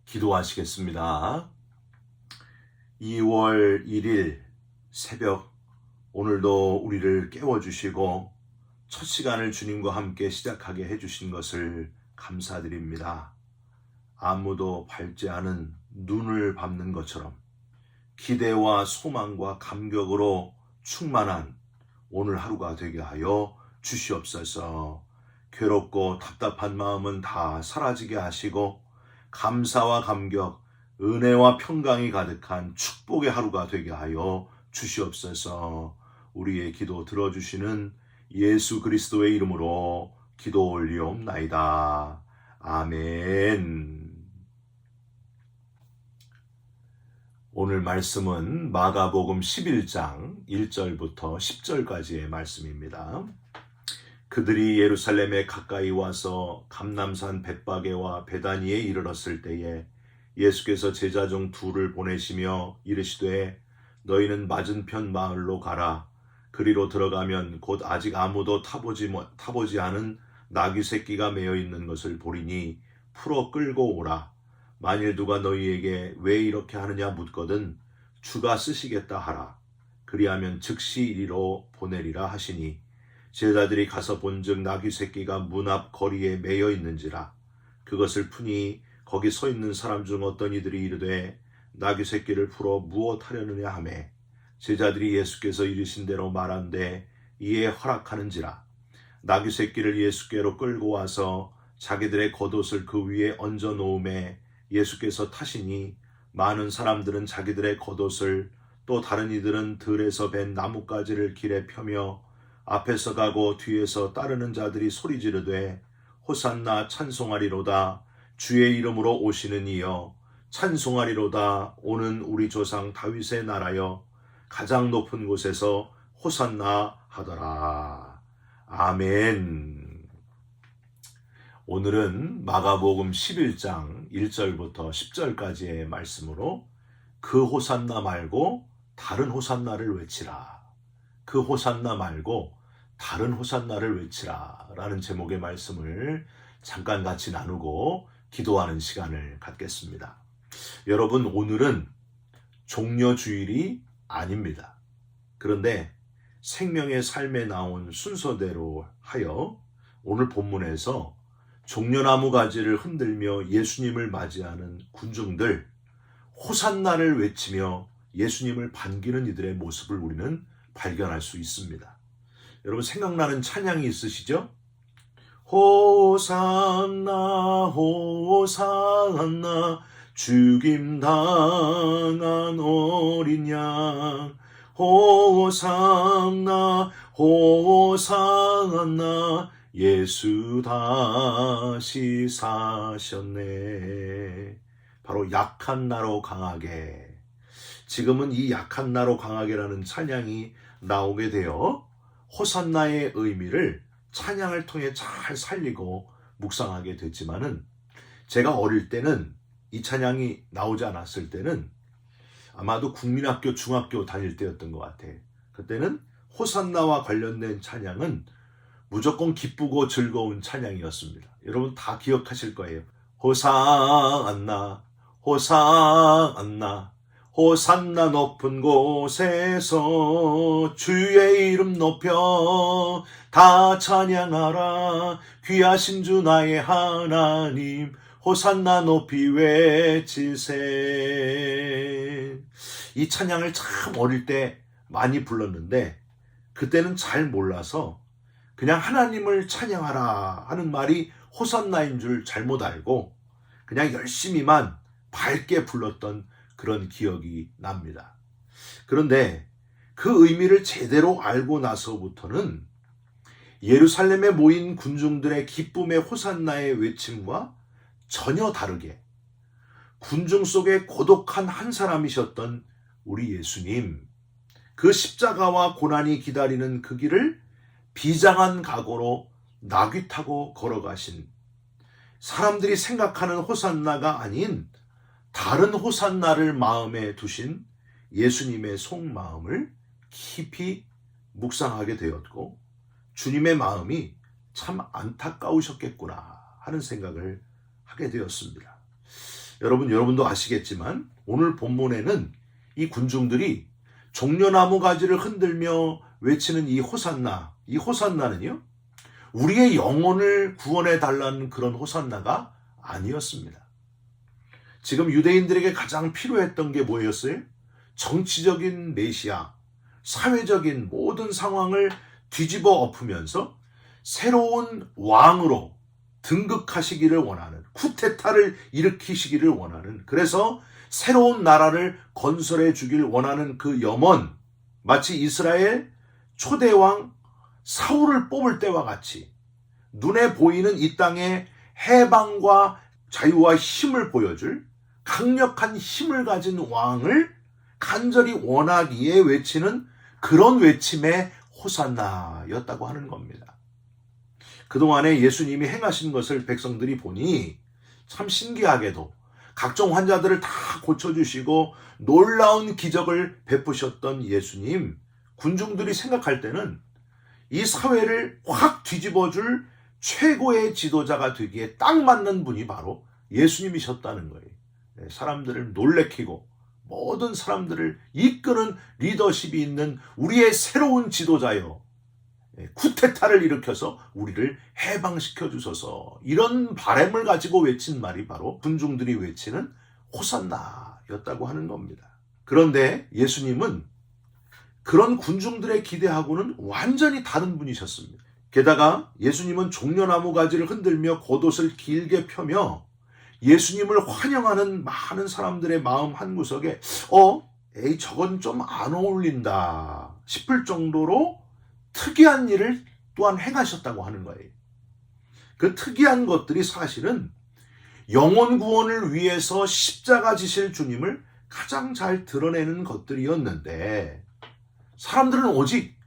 기도하시겠습니다. 2월 1일 새벽, 오늘도 우리를 깨워주시고 첫 시간을 주님과 함께 시작하게 해주신 것을 감사드립니다. 아무도 밟지 않은 눈을 밟는 것처럼 기대와 소망과 감격으로 충만한 오늘 하루가 되게 하여 주시옵소서. 괴롭고 답답한 마음은 다 사라지게 하시고 감사와 감격, 은혜와 평강이 가득한 축복의 하루가 되게 하여 주시옵소서. 우리의 기도 들어주시는 예수 그리스도의 이름으로 기도 올리옵나이다. 아멘. 오늘 말씀은 마가복음 11장 1절부터 10절까지의 말씀입니다. 그들이 예루살렘에 가까이 와서 감람산 벳바게와 베다니에 이르렀을 때에 예수께서 제자 중 둘을 보내시며 이르시되 너희는 맞은편 마을로 가라. 그리로 들어가면 곧 아직 아무도 타보지 않은 나귀 새끼가 매어 있는 것을 보리니 풀어 끌고 오라. 만일 누가 너희에게 왜 이렇게 하느냐 묻거든 주가 쓰시겠다 하라. 그리하면 즉시 이리로 보내리라 하시니 제자들이 가서 본즉 나귀 새끼가 문 앞 거리에 매여 있는지라. 그것을 푸니 거기 서 있는 사람 중 어떤 이들이 이르되 나귀 새끼를 풀어 무엇 하려느냐 하매 제자들이 예수께서 이르신 대로 말한데 이에 허락하는지라. 나귀 새끼를 예수께로 끌고 와서 자기들의 겉옷을 그 위에 얹어 놓음에 예수께서 타시니 많은 사람들은 자기들의 겉옷을 또 다른 이들은 들에서 벤 나뭇가지를 길에 펴며 앞에서 가고 뒤에서 따르는 자들이 소리 지르되 호산나 찬송하리로다. 주의 이름으로 오시는 이여 찬송하리로다. 오는 우리 조상 다윗의 나라여 가장 높은 곳에서 호산나 하더라. 아멘. 오늘은 마가복음 11장 1절부터 10절까지의 말씀으로 그 호산나 말고 다른 호산나를 외치라. 그 호산나 말고 다른 호산나를 외치라 라는 제목의 말씀을 잠깐 같이 나누고 기도하는 시간을 갖겠습니다. 여러분, 오늘은 종려주일이 아닙니다. 그런데 생명의 삶에 나온 순서대로 하여 오늘 본문에서 종려나무 가지를 흔들며 예수님을 맞이하는 군중들, 호산나를 외치며 예수님을 반기는 이들의 모습을 우리는 발견할 수 있습니다. 여러분, 생각나는 찬양이 있으시죠? 호산나 호산나 죽임당한 어린 양 호산나 호산나 예수 다시 사셨네. 바로 약한 나로 강하게. 지금은 이 약한 나로 강하게라는 찬양이 나오게 되어 호산나의 의미를 찬양을 통해 잘 살리고 묵상하게 됐지만은, 제가 어릴 때는 이 찬양이 나오지 않았을 때는 아마도 국민학교 중학교 다닐 때였던 것 같아요. 그때는 호산나와 관련된 찬양은 무조건 기쁘고 즐거운 찬양이었습니다. 여러분 다 기억하실 거예요. 호산나 호산나 호산나 높은 곳에서 주의 이름 높여 다 찬양하라. 귀하신 주 나의 하나님 호산나 높이 외치세. 이 찬양을 참 어릴 때 많이 불렀는데 그때는 잘 몰라서 그냥 하나님을 찬양하라 하는 말이 호산나인 줄 잘못 알고 그냥 열심히만 밝게 불렀던 그런 기억이 납니다. 그런데 그 의미를 제대로 알고 나서부터는 예루살렘에 모인 군중들의 기쁨의 호산나의 외침과 전혀 다르게 군중 속에 고독한 한 사람이셨던 우리 예수님, 그 십자가와 고난이 기다리는 그 길을 비장한 각오로 나귀 타고 걸어가신, 사람들이 생각하는 호산나가 아닌 다른 호산나를 마음에 두신 예수님의 속마음을 깊이 묵상하게 되었고, 주님의 마음이 참 안타까우셨겠구나 하는 생각을 하게 되었습니다. 여러분도 아시겠지만 오늘 본문에는 이 군중들이 종려나무 가지를 흔들며 외치는 이 호산나는요, 우리의 영혼을 구원해 달라는 그런 호산나가 아니었습니다. 지금 유대인들에게 가장 필요했던 게 뭐였어요? 정치적인 메시아, 사회적인 모든 상황을 뒤집어 엎으면서 새로운 왕으로 등극하시기를 원하는, 쿠데타를 일으키시기를 원하는, 그래서 새로운 나라를 건설해 주길 원하는 그 염원, 마치 이스라엘 초대왕 사울을 뽑을 때와 같이 눈에 보이는 이 땅의 해방과 자유와 힘을 보여줄 강력한 힘을 가진 왕을 간절히 원하기에 외치는 그런 외침의 호산나였다고 하는 겁니다. 그동안에 예수님이 행하신 것을 백성들이 보니 참 신기하게도 각종 환자들을 다 고쳐주시고 놀라운 기적을 베푸셨던 예수님, 군중들이 생각할 때는 이 사회를 확 뒤집어줄 최고의 지도자가 되기에 딱 맞는 분이 바로 예수님이셨다는 거예요. 사람들을 놀래키고 모든 사람들을 이끄는 리더십이 있는 우리의 새로운 지도자여, 쿠데타를 일으켜서 우리를 해방시켜 주소서, 이런 바람을 가지고 외친 말이 바로 군중들이 외치는 호산나였다고 하는 겁니다. 그런데 예수님은 그런 군중들의 기대하고는 완전히 다른 분이셨습니다. 게다가 예수님은 종려나무 가지를 흔들며 겉옷을 길게 펴며 예수님을 환영하는 많은 사람들의 마음 한구석에 저건 좀 안 어울린다 싶을 정도로 특이한 일을 또한 행하셨다고 하는 거예요. 그 특이한 것들이 사실은 영혼 구원을 위해서 십자가 지실 주님을 가장 잘 드러내는 것들이었는데, 사람들은 오직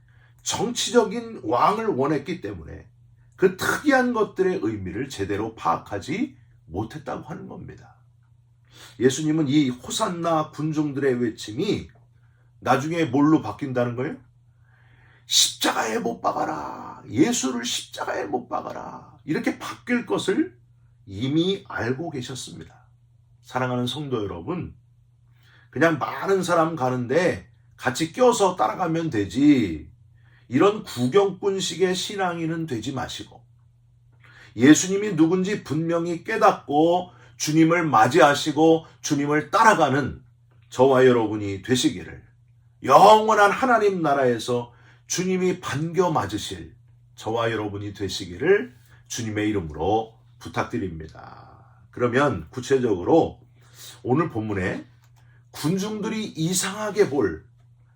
정치적인 왕을 원했기 때문에 그 특이한 것들의 의미를 제대로 파악하지 못했다고 하는 겁니다. 예수님은 이 호산나 군중들의 외침이 나중에 뭘로 바뀐다는 거예요? 십자가에 못 박아라, 예수를 십자가에 못 박아라, 이렇게 바뀔 것을 이미 알고 계셨습니다. 사랑하는 성도 여러분, 그냥 많은 사람 가는데 같이 껴서 따라가면 되지, 이런 구경꾼식의 신앙인은 되지 마시고, 예수님이 누군지 분명히 깨닫고 주님을 맞이하시고 주님을 따라가는 저와 여러분이 되시기를, 영원한 하나님 나라에서 주님이 반겨 맞으실 저와 여러분이 되시기를 주님의 이름으로 부탁드립니다. 그러면 구체적으로 오늘 본문에 군중들이 이상하게 볼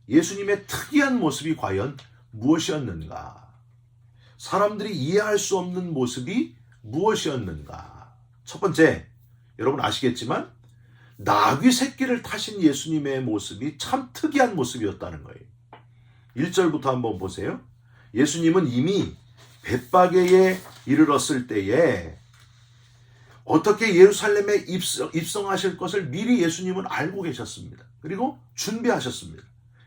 예수님의 특이한 모습이 과연 무엇이었는가? 사람들이 이해할 수 없는 모습이 무엇이었는가? 첫 번째, 여러분 아시겠지만 나귀 새끼를 타신 예수님의 모습이 참 특이한 모습이었다는 거예요. 1절부터 한번 보세요. 예수님은 이미 벳바게에 이르렀을 때에 어떻게 예루살렘에 입성하실 것을 미리 예수님은 알고 계셨습니다. 그리고 준비하셨습니다.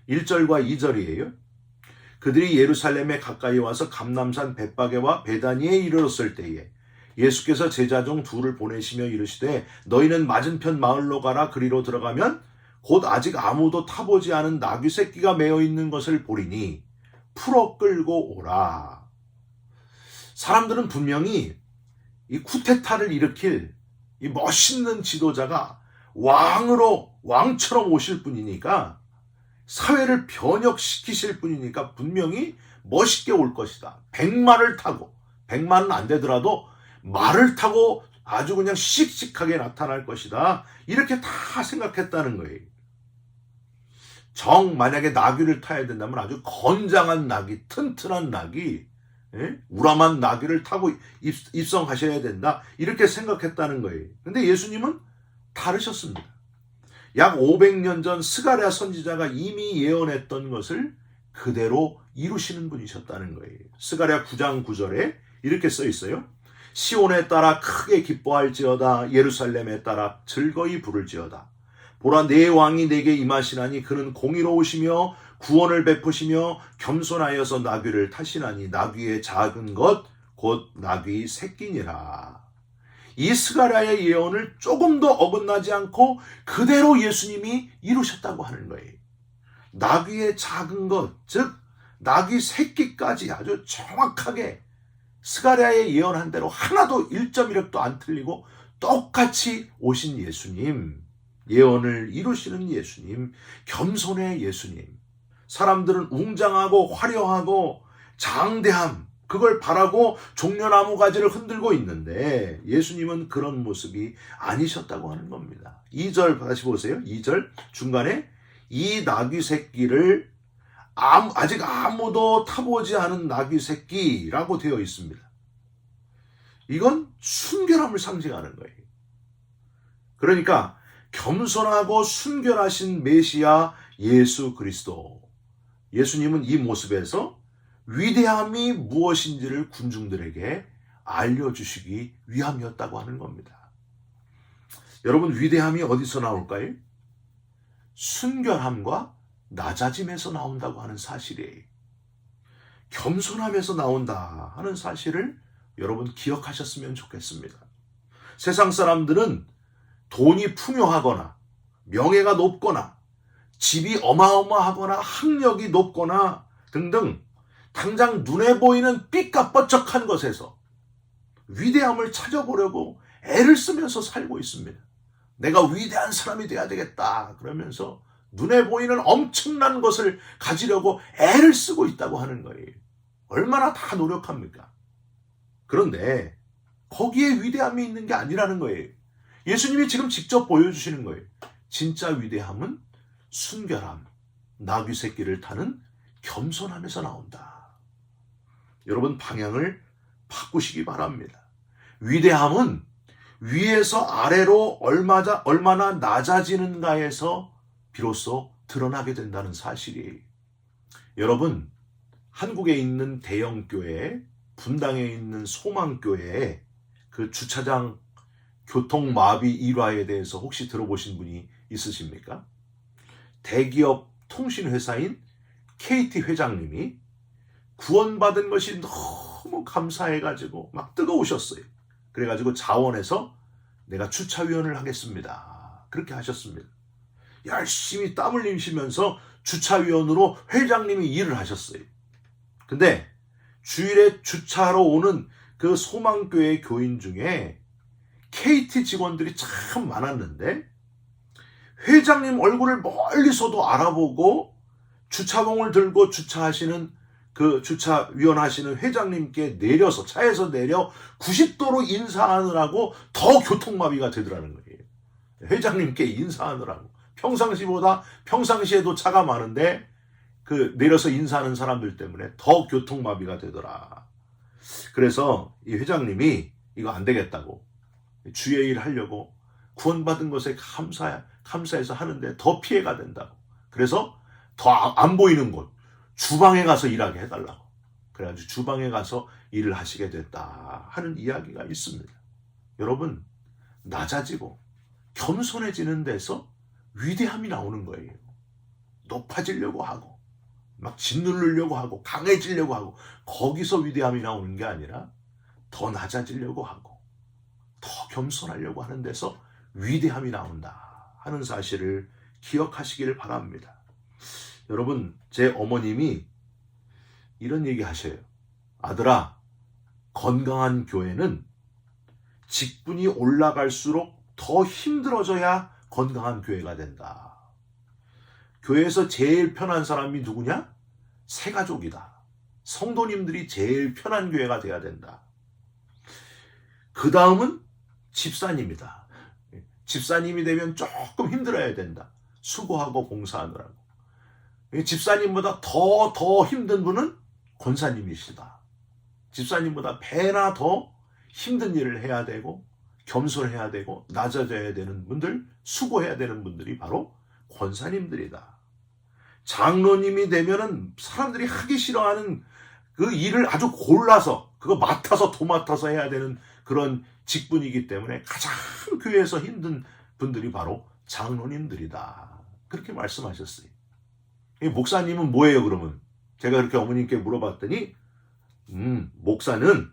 1절과 2절이에요. 그들이 예루살렘에 가까이 와서 감람산 벳바게와 베다니에 이르렀을 때에 예수께서 제자 중 둘을 보내시며 이르시되 너희는 맞은편 마을로 가라. 그리로 들어가면 곧 아직 아무도 타보지 않은 나귀 새끼가 매어 있는 것을 보리니 풀어 끌고 오라. 사람들은 분명히 이 쿠데타를 일으킬 이 멋있는 지도자가 왕처럼 오실 분이니까, 사회를 변혁시키실 분이니까 분명히 멋있게 올 것이다. 100마를 타고, 100마는 안 되더라도 말을 타고 아주 그냥 씩씩하게 나타날 것이다. 이렇게 다 생각했다는 거예요. 만약에 나귀를 타야 된다면 아주 건장한 나귀, 튼튼한 나귀, 우람한 나귀를 타고 입성하셔야 된다. 이렇게 생각했다는 거예요. 근데 예수님은 다르셨습니다. 약 500년 전 스가랴 선지자가 이미 예언했던 것을 그대로 이루시는 분이셨다는 거예요. 스가랴 9장 9절에 이렇게 써 있어요. 시온에 따라 크게 기뻐할지어다. 예루살렘에 따라 즐거이 부를지어다. 보라, 내 왕이 내게 임하시나니 그는 공의로우시며 구원을 베푸시며 겸손하여서 나귀를 타시나니 나귀의 작은 것 곧 나귀 새끼니라. 이 스가랴의 예언을 조금도 어긋나지 않고 그대로 예수님이 이루셨다고 하는 거예요. 나귀의 작은 것, 즉 나귀 새끼까지 아주 정확하게 스가랴의 예언한 대로 하나도 1.1획도 안 틀리고 똑같이 오신 예수님, 예언을 이루시는 예수님, 겸손의 예수님. 사람들은 웅장하고 화려하고 장대함, 그걸 바라고 종려나무 가지를 흔들고 있는데 예수님은 그런 모습이 아니셨다고 하는 겁니다. 2절 다시 보세요. 2절 중간에 이 나귀 새끼를 아직 아무도 타보지 않은 나귀 새끼라고 되어 있습니다. 이건 순결함을 상징하는 거예요. 그러니까 겸손하고 순결하신 메시아 예수 그리스도. 예수님은 이 모습에서 위대함이 무엇인지를 군중들에게 알려주시기 위함이었다고 하는 겁니다. 여러분, 위대함이 어디서 나올까요? 순결함과 낮아짐에서 나온다고 하는 사실이에요. 겸손함에서 나온다 하는 사실을 여러분 기억하셨으면 좋겠습니다. 세상 사람들은 돈이 풍요하거나 명예가 높거나 집이 어마어마하거나 학력이 높거나 등등 당장 눈에 보이는 삐까뻔쩍한 것에서 위대함을 찾아보려고 애를 쓰면서 살고 있습니다. 내가 위대한 사람이 돼야 되겠다 그러면서 눈에 보이는 엄청난 것을 가지려고 애를 쓰고 있다고 하는 거예요. 얼마나 다 노력합니까? 그런데 거기에 위대함이 있는 게 아니라는 거예요. 예수님이 지금 직접 보여주시는 거예요. 진짜 위대함은 순결함, 나귀 새끼를 타는 겸손함에서 나온다. 여러분, 방향을 바꾸시기 바랍니다. 위대함은 위에서 아래로 얼마나 낮아지는가에서 비로소 드러나게 된다는 사실이에요. 여러분, 한국에 있는 대형교회, 분당에 있는 소망교회의 그 주차장 교통마비 일화에 대해서 혹시 들어보신 분이 있으십니까? 대기업 통신회사인 KT 회장님이 구원받은 것이 너무 감사해가지고 막 뜨거우셨어요. 그래가지고 자원해서 내가 주차위원을 하겠습니다. 그렇게 하셨습니다. 열심히 땀 흘리시면서 주차위원으로 회장님이 일을 하셨어요. 근데 주일에 주차하러 오는 그 소망교회 교인 중에 KT 직원들이 참 많았는데 회장님 얼굴을 멀리서도 알아보고 주차봉을 들고 주차하시는 그 주차위원 하시는 회장님께 내려서 차에서 내려 90도로 인사하느라고 더 교통마비가 되더라는 거예요. 회장님께 인사하느라고. 평상시에도 차가 많은데 그 내려서 인사하는 사람들 때문에 더 교통마비가 되더라. 그래서 이 회장님이 이거 안 되겠다고 주의 일 하려고 구원받은 것에 감사해서 하는데 더 피해가 된다고. 그래서 더 안 보이는 곳 주방에 가서 일하게 해달라고. 그래가지고 주방에 가서 일을 하시게 됐다 하는 이야기가 있습니다. 여러분, 낮아지고 겸손해지는 데서 위대함이 나오는 거예요. 높아지려고 하고 막 짓누르려고 하고 강해지려고 하고 거기서 위대함이 나오는 게 아니라 더 낮아지려고 하고 더 겸손하려고 하는 데서 위대함이 나온다 하는 사실을 기억하시기를 바랍니다. 여러분, 제 어머님이 이런 얘기 하셔요. 아들아, 건강한 교회는 직분이 올라갈수록 더 힘들어져야 건강한 교회가 된다. 교회에서 제일 편한 사람이 누구냐? 새가족이다. 성도님들이 제일 편한 교회가 돼야 된다. 그 다음은 집사님이다. 집사님이 되면 조금 힘들어야 된다. 수고하고 봉사하느라고. 집사님보다 더 힘든 분은 권사님이시다. 집사님보다 배나 더 힘든 일을 해야 되고 겸손해야 되고 낮아져야 되는 분들, 수고해야 되는 분들이 바로 권사님들이다. 장로님이 되면은 사람들이 하기 싫어하는 그 일을 아주 골라서 그거 도맡아서 해야 되는 그런 직분이기 때문에 가장 교회에서 힘든 분들이 바로 장로님들이다. 그렇게 말씀하셨어요. 목사님은 뭐예요, 그러면? 제가 그렇게 어머님께 물어봤더니 목사는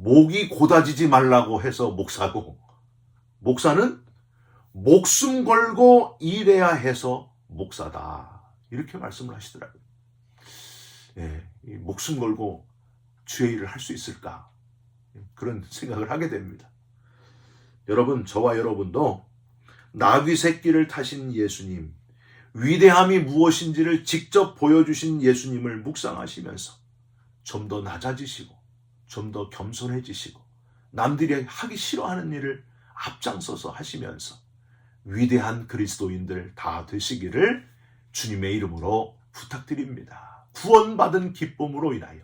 목이 고다지지 말라고 해서 목사고, 목사는 목숨 걸고 일해야 해서 목사다. 이렇게 말씀을 하시더라고요. 예, 이 목숨 걸고 주의 일을 할 수 있을까? 그런 생각을 하게 됩니다. 여러분, 저와 여러분도 나귀 새끼를 타신 예수님, 위대함이 무엇인지를 직접 보여주신 예수님을 묵상하시면서 좀 더 낮아지시고 좀 더 겸손해지시고 남들이 하기 싫어하는 일을 앞장서서 하시면서 위대한 그리스도인들 다 되시기를 주님의 이름으로 부탁드립니다. 구원받은 기쁨으로 인하여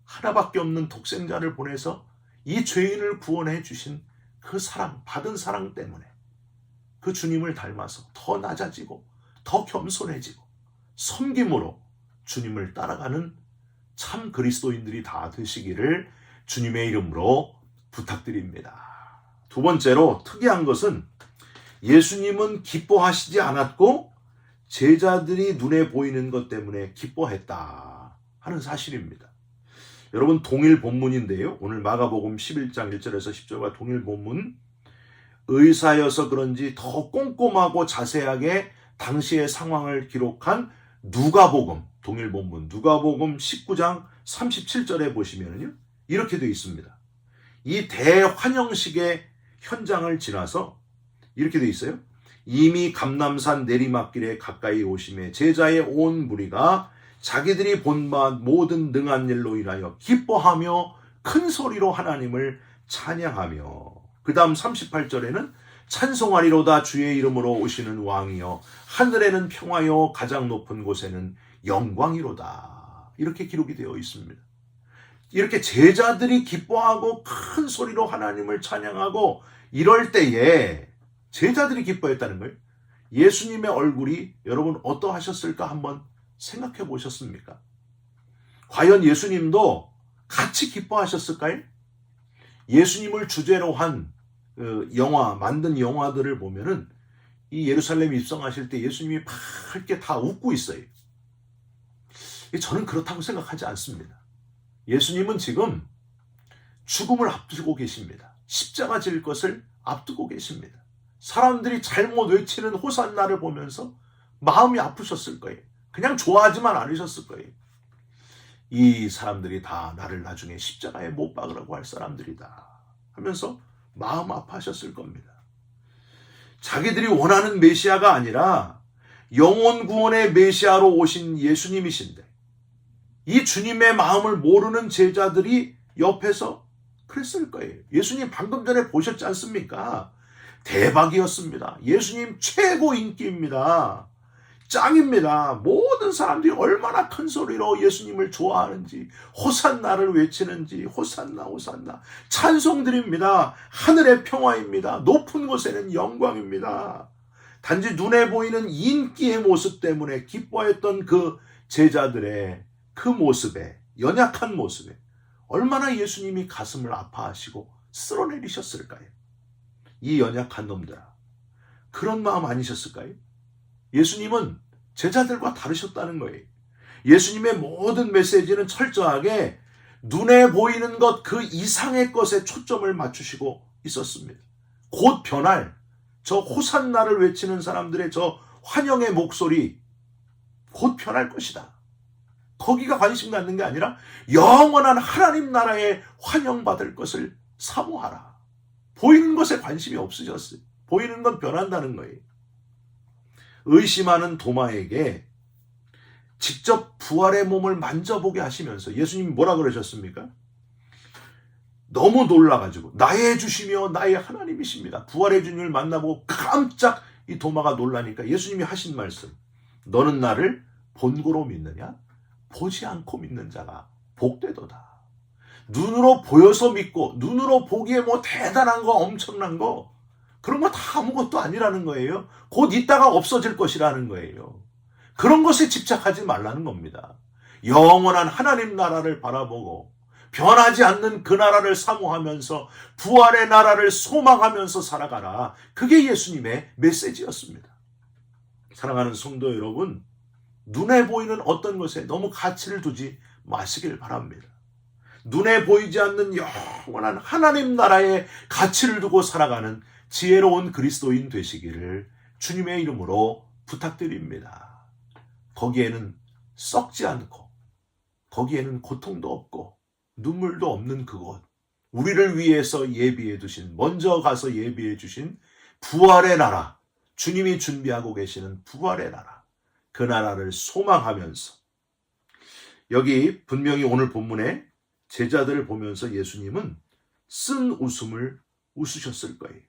하나밖에 없는 독생자를 보내서 이 죄인을 구원해 주신 그 사랑, 받은 사랑 때문에 그 주님을 닮아서 더 낮아지고 더 겸손해지고 섬김으로 주님을 따라가는 참 그리스도인들이 다 되시기를 주님의 이름으로 부탁드립니다. 두 번째로 특이한 것은 예수님은 기뻐하시지 않았고 제자들이 눈에 보이는 것 때문에 기뻐했다 하는 사실입니다. 여러분, 동일 본문인데요. 오늘 마가복음 11장 1절에서 10절과 동일 본문, 의사여서 그런지 더 꼼꼼하고 자세하게 당시의 상황을 기록한 누가복음, 동일 본문 누가복음 19장 37절에 보시면요, 이렇게 되어 있습니다. 이 대환영식의 현장을 지나서 이렇게 되어 있어요. 이미 감람산 내리막길에 가까이 오심에 제자의 온 무리가 자기들이 본 바 모든 능한 일로 인하여 기뻐하며 큰 소리로 하나님을 찬양하며, 그 다음 38절에는 찬송하리로다 주의 이름으로 오시는 왕이여, 하늘에는 평화요 가장 높은 곳에는 영광이로다, 이렇게 기록이 되어 있습니다. 이렇게 제자들이 기뻐하고 큰 소리로 하나님을 찬양하고 이럴 때에 제자들이 기뻐했다는 거예요. 예수님의 얼굴이 여러분 어떠하셨을까 한번 생각해 보셨습니까? 과연 예수님도 같이 기뻐하셨을까요? 예수님을 주제로 한 만든 영화들을 보면은 이 예루살렘 입성하실 때 예수님이 밝게 다 웃고 있어요. 저는 그렇다고 생각하지 않습니다. 예수님은 지금 죽음을 앞두고 계십니다. 십자가 질 것을 앞두고 계십니다. 사람들이 잘못 외치는 호산나를 보면서 마음이 아프셨을 거예요. 그냥 좋아하지만 않으셨을 거예요. 이 사람들이 다 나를 나중에 십자가에 못 박으라고 할 사람들이다 하면서 마음 아파하셨을 겁니다. 자기들이 원하는 메시아가 아니라 영혼 구원의 메시아로 오신 예수님이신데 이 주님의 마음을 모르는 제자들이 옆에서 그랬을 거예요. 예수님 방금 전에 보셨지 않습니까? 대박이었습니다. 예수님 최고 인기입니다. 짱입니다. 모든 사람들이 얼마나 큰 소리로 예수님을 좋아하는지, 호산나를 외치는지, 호산나 호산나 찬송드립니다. 하늘의 평화입니다. 높은 곳에는 영광입니다. 단지 눈에 보이는 인기의 모습 때문에 기뻐했던 그 제자들의 그 모습에, 연약한 모습에 얼마나 예수님이 가슴을 아파하시고 쓸어내리셨을까요? 이 연약한 놈들아, 그런 마음 아니셨을까요? 예수님은 제자들과 다르셨다는 거예요. 예수님의 모든 메시지는 철저하게 눈에 보이는 것 그 이상의 것에 초점을 맞추시고 있었습니다. 곧 변할 저 호산나를 외치는 사람들의 저 환영의 목소리 곧 변할 것이다. 거기가 관심 갖는 게 아니라 영원한 하나님 나라에 환영받을 것을 사모하라. 보이는 것에 관심이 없으셨어요. 보이는 건 변한다는 거예요. 의심하는 도마에게 직접 부활의 몸을 만져보게 하시면서 예수님이 뭐라 그러셨습니까? 너무 놀라가지고 나의 주시며 나의 하나님이십니다. 부활의 주님을 만나보고 깜짝 이 도마가 놀라니까 예수님이 하신 말씀, 너는 나를 본고로 믿느냐? 보지 않고 믿는 자가 복되도다. 눈으로 보여서 믿고 눈으로 보기에 뭐 대단한 거 엄청난 거 그런 거 다 아무것도 아니라는 거예요. 곧 있다가 없어질 것이라는 거예요. 그런 것에 집착하지 말라는 겁니다. 영원한 하나님 나라를 바라보고 변하지 않는 그 나라를 사모하면서 부활의 나라를 소망하면서 살아가라. 그게 예수님의 메시지였습니다. 사랑하는 성도 여러분, 눈에 보이는 어떤 것에 너무 가치를 두지 마시길 바랍니다. 눈에 보이지 않는 영원한 하나님 나라의 가치를 두고 살아가는 지혜로운 그리스도인 되시기를 주님의 이름으로 부탁드립니다. 거기에는 썩지 않고 거기에는 고통도 없고 눈물도 없는 그곳, 우리를 위해서 예비해 두신, 먼저 가서 예비해 주신 부활의 나라, 주님이 준비하고 계시는 부활의 나라, 그 나라를 소망하면서, 여기 분명히 오늘 본문에 제자들을 보면서 예수님은 쓴 웃음을 웃으셨을 거예요.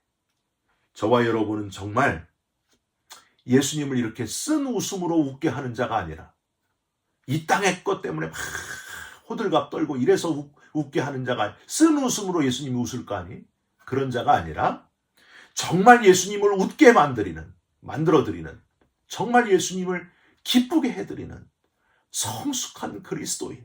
저와 여러분은 정말 예수님을 이렇게 쓴 웃음으로 웃게 하는 자가 아니라 이 땅의 것 때문에 막 호들갑 떨고 이래서 웃게 하는 자가, 쓴 웃음으로 예수님이 웃을 거 아니? 그런 자가 아니라 정말 예수님을 웃게 만들어드리는, 정말 예수님을 기쁘게 해드리는 성숙한 그리스도인,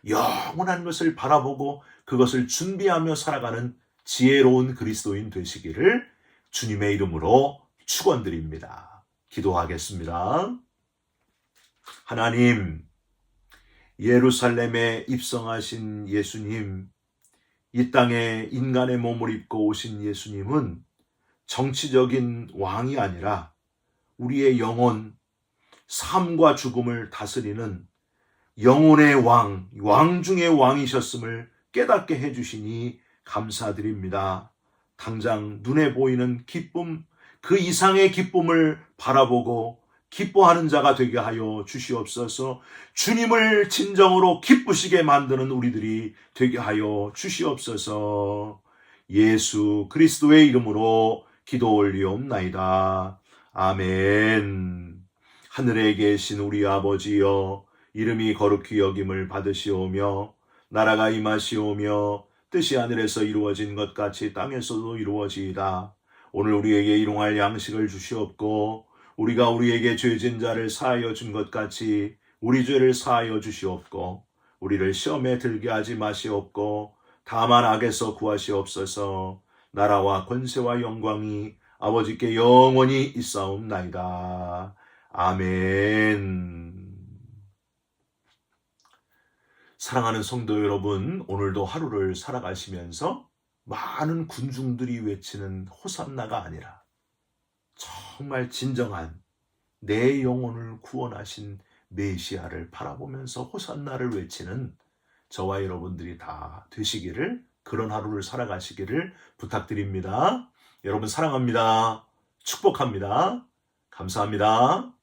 영원한 것을 바라보고 그것을 준비하며 살아가는 지혜로운 그리스도인 되시기를 주님의 이름으로 축원드립니다. 기도하겠습니다. 하나님, 예루살렘에 입성하신 예수님, 이 땅에 인간의 몸을 입고 오신 예수님은 정치적인 왕이 아니라 우리의 영혼, 삶과 죽음을 다스리는 영혼의 왕 중의 왕이셨음을 깨닫게 해주시니 감사드립니다. 당장 눈에 보이는 기쁨, 그 이상의 기쁨을 바라보고 기뻐하는 자가 되게 하여 주시옵소서. 주님을 진정으로 기쁘시게 만드는 우리들이 되게 하여 주시옵소서. 예수 그리스도의 이름으로 기도 올리옵나이다. 아멘. 하늘에 계신 우리 아버지여, 이름이 거룩히 여김을 받으시오며 나라가 임하시오며 뜻이 하늘에서 이루어진 것 같이 땅에서도 이루어지이다. 오늘 우리에게 일용할 양식을 주시옵고 우리가 우리에게 죄진 자를 사하여 준 것 같이 우리 죄를 사하여 주시옵고 우리를 시험에 들게 하지 마시옵고 다만 악에서 구하시옵소서. 나라와 권세와 영광이 아버지께 영원히 있사옵나이다. 아멘. 사랑하는 성도 여러분, 오늘도 하루를 살아가시면서 많은 군중들이 외치는 호산나가 아니라 정말 진정한 내 영혼을 구원하신 메시아를 바라보면서 호산나를 외치는 저와 여러분들이 다 되시기를, 그런 하루를 살아가시기를 부탁드립니다. 여러분 사랑합니다. 축복합니다. 감사합니다.